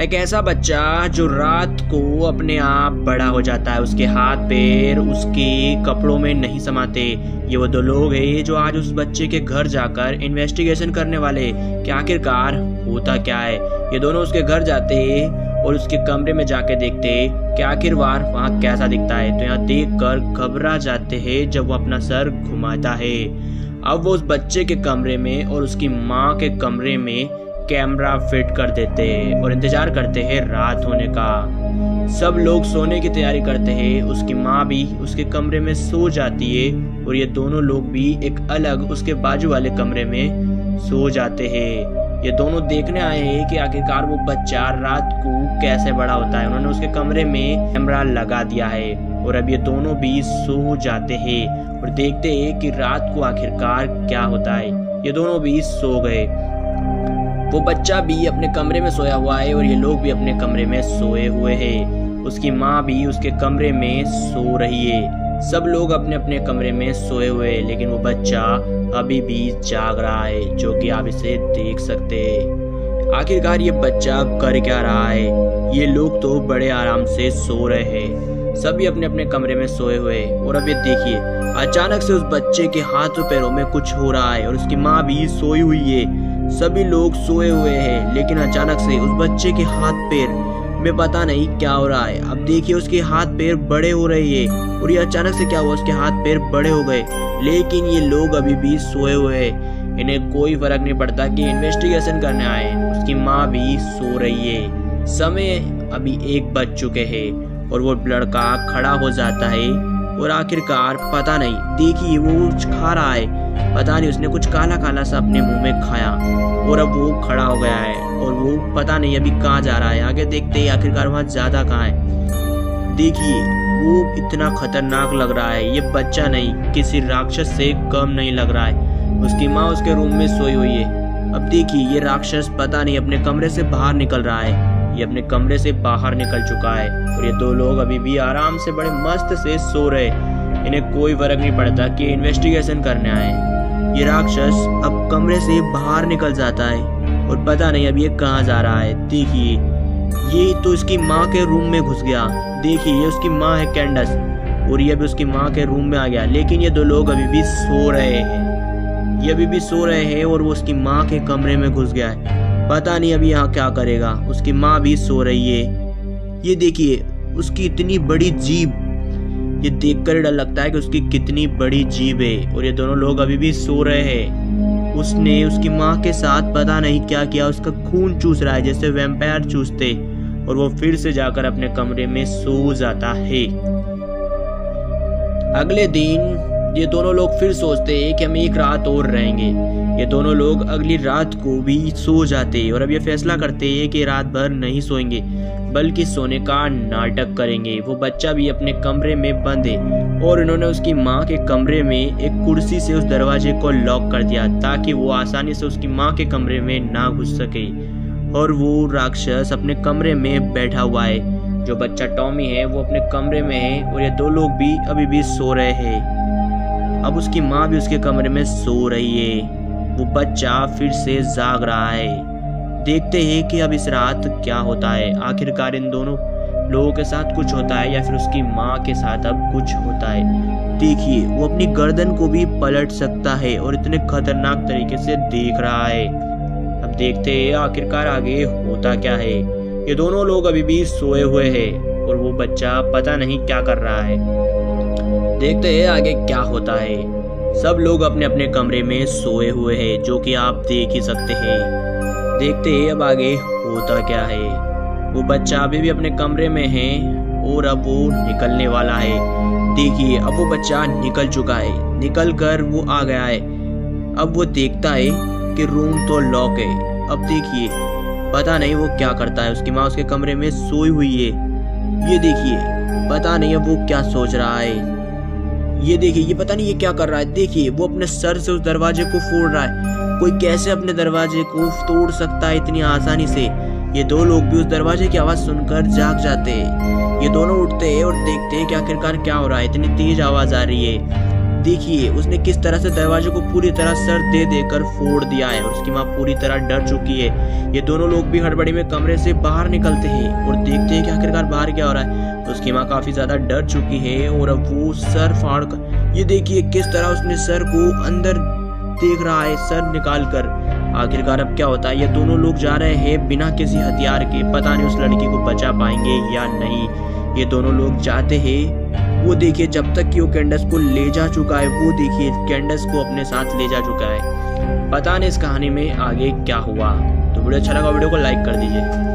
एक ऐसा बच्चा जो रात को अपने आप बड़ा हो जाता है, उसके हाथ पैर उसके कपड़ों में नहीं समाते। ये वो दो लोग हैं जो आज उस बच्चे के घर जाकर इन्वेस्टिगेशन करने वाले कि आखिरकार होता क्या है। ये दोनों उसके घर जाते और उसके कमरे में जाके देखते कि आखिरकार वहाँ कैसा दिखता है। तो यहाँ देखकर घबरा जाते हैं जब वो अपना सर घुमाता है। अब वो उस बच्चे के कमरे में और उसकी माँ के कमरे में कैमरा फिट कर देते हैं और इंतजार करते हैं रात होने का। सब लोग सोने की तैयारी करते हैं। उसकी माँ भी उसके कमरे में सो जाती है और ये दोनों लोग भी एक अलग उसके बाजू वाले कमरे में सो जाते हैं। ये दोनों देखने आए हैं कि आखिरकार वो बच्चा रात को कैसे बड़ा होता है। उन्होंने उसके कमरे में कैमरा लगा दिया है और अब ये दोनों भी सो जाते हैं और देखते हैं कि रात को आखिरकार क्या होता है। ये दोनों भी सो गए। वो बच्चा भी अपने कमरे में सोया हुआ है और ये लोग भी अपने कमरे में सोए हुए हैं। उसकी माँ भी उसके कमरे में सो रही है। सब लोग अपने अपने कमरे में सोए हुए हैं, लेकिन वो बच्चा अभी भी जाग रहा है, जो कि आप इसे देख सकते हैं। आखिरकार ये बच्चा कर क्या रहा है। ये लोग तो बड़े आराम से सो रहे हैं, सभी अपने अपने कमरे में सोए हुए हैं। और अब ये देखिए, अचानक से उस बच्चे के हाथों पैरों में कुछ हो रहा है और उसकी माँ भी सोई हुई है। सभी लोग सोए हुए हैं, लेकिन अचानक से उस बच्चे के हाथ पैर में पता नहीं क्या हो रहा है। अब देखिए, उसके हाथ पैर बड़े हो रहे हैं और ये अचानक से क्या हुआ, उसके हाथ पैर बड़े हो गए। लेकिन ये लोग अभी भी सोए हुए हैं, इन्हें कोई फर्क नहीं पड़ता कि इन्वेस्टिगेशन करने आए। उसकी माँ भी सो रही है। समय अभी 1 बज चुके हैं और वो लड़का खड़ा हो जाता है और आखिरकार पता नहीं, देखिए वो कुछ खा रहा है। पता नहीं उसने कुछ काला काला सा अपने मुंह में खाया और अब वो खड़ा हो गया है और वो पता नहीं अभी कहाँ जा रहा है। आगे देखते ही आखिरकार वहाँ ज्यादा कहाँ है। देखिए, वो इतना खतरनाक लग रहा है। ये बच्चा नहीं, किसी राक्षस से कम नहीं लग रहा है। उसकी माँ उसके रूम में सोई हुई है। अब देखिए, ये राक्षस पता नहीं अपने कमरे से बाहर निकल रहा है। ये अपने कमरे से बाहर निकल चुका है और ये दो लोग अभी भी आराम से बड़े मस्त से सो रहे। इन्हें कोई फर्क नहीं पड़ता कि इन्वेस्टिगेशन करने आए। ये राक्षस अब कमरे से बाहर निकल जाता है और पता नहीं अब ये कहाँ जा रहा है। देखिए, ये तो इसकी माँ के रूम में घुस गया। देखिए, ये उसकी माँ है कैंडस और ये भी उसकी माँ के रूम में आ गया। लेकिन ये दो लोग अभी भी सो रहे हैं। ये अभी भी सो रहे हैं और वो उसकी माँ के कमरे में घुस गया है। पता नहीं अभी यहाँ क्या करेगा। उसकी माँ भी सो रही है। ये देखिए, उसकी इतनी बड़ी जीभ, ये देखकर डर लगता है कि उसकी कितनी बड़ी जीभ है। और ये दोनों लोग अभी भी सो रहे हैं। उसने उसकी माँ के साथ पता नहीं क्या किया। उसका खून चूस रहा है जैसे वैम्पायर चूसते, और वो फिर से जाकर अपने कमरे में सो जाता है। अगले दिन ये दोनों लोग फिर सोचते हैं कि हम 1 रात और रहेंगे। ये दोनों लोग अगली रात को भी सो जाते हैं और अब ये फैसला करते हैं कि रात भर नहीं सोएंगे, बल्कि सोने का नाटक करेंगे। वो बच्चा भी अपने कमरे में बंद है और इन्होंने उसकी माँ के कमरे में एक कुर्सी से उस दरवाजे को लॉक कर दिया ताकि वो आसानी से उसकी माँ के कमरे में ना घुस सके। और वो राक्षस अपने कमरे में बैठा हुआ है। जो बच्चा टॉमी है वो अपने कमरे में है और ये दो लोग भी अभी भी सो रहे हैं। अब उसकी माँ भी उसके कमरे में सो रही है। वो बच्चा फिर से जाग रहा है। देखते हैं कि अब इस रात क्या होता है। आखिरकार इन दोनों लोगों के साथ कुछ होता है या फिर उसकी माँ के साथ अब कुछ होता है। देखिए, वो अपनी गर्दन को भी पलट सकता है और इतने खतरनाक तरीके से देख रहा है। अब देखते हैं आखिरकार आगे होता क्या है। ये दोनों लोग अभी भी सोए हुए हैं और वो बच्चा पता नहीं क्या कर रहा है। देखते हैं आगे क्या होता है। सब लोग अपने अपने कमरे में सोए हुए हैं, जो कि आप देख ही सकते हैं। देखते हैं अब आगे होता क्या है। वो बच्चा अभी भी अपने कमरे में है और अब वो निकलने वाला है। देखिए, अब वो बच्चा निकल चुका है। निकल कर वो आ गया है। अब वो देखता है कि रूम तो लॉक है। अब देखिए, पता नहीं वो क्या करता है। उसकी माँ उसके कमरे में सोई हुई है। ये देखिए, पता नहीं अब वो क्या सोच रहा है। ये देखिए, ये पता नहीं ये क्या कर रहा है। देखिए, वो अपने सर से उस दरवाजे को फोड़ रहा है। कोई कैसे अपने दरवाजे को तोड़ सकता है इतनी आसानी से। ये दो लोग भी उस दरवाजे की आवाज सुनकर जाग जाते हैं। ये दोनों उठते हैं और देखते हैं कि आखिरकार क्या हो रहा है। इतनी तेज आवाज आ रही है। देखिए उसने किस तरह से दरवाजे को पूरी तरह सर दे देकर फोड़ दिया है और उसकी माँ पूरी तरह डर चुकी है। ये दोनों लोग भी हड़बड़ी में कमरे से बाहर निकलते हैं और देखते हैं कि आखिरकार बाहर क्या हो रहा है। तो उसकी माँ काफी ज्यादा डर चुकी है और अब वो सर फाड़ कर, ये देखिए किस तरह उसने सर को अंदर देख रहा है, सर निकाल कर। आखिरकार अब क्या होता है, ये दोनों लोग जा रहे हैं बिना किसी हथियार के, पता नहीं उस लड़की को बचा पाएंगे या नहीं। ये दोनों लोग जाते हैं, वो देखिए जब तक कि वो कैंडस को ले जा चुका है, वो देखिए कैंडस को अपने साथ ले जा चुका है। पता नहीं इस कहानी में आगे क्या हुआ। तो वीडियो अच्छा लगा वीडियो को लाइक कर दीजिए।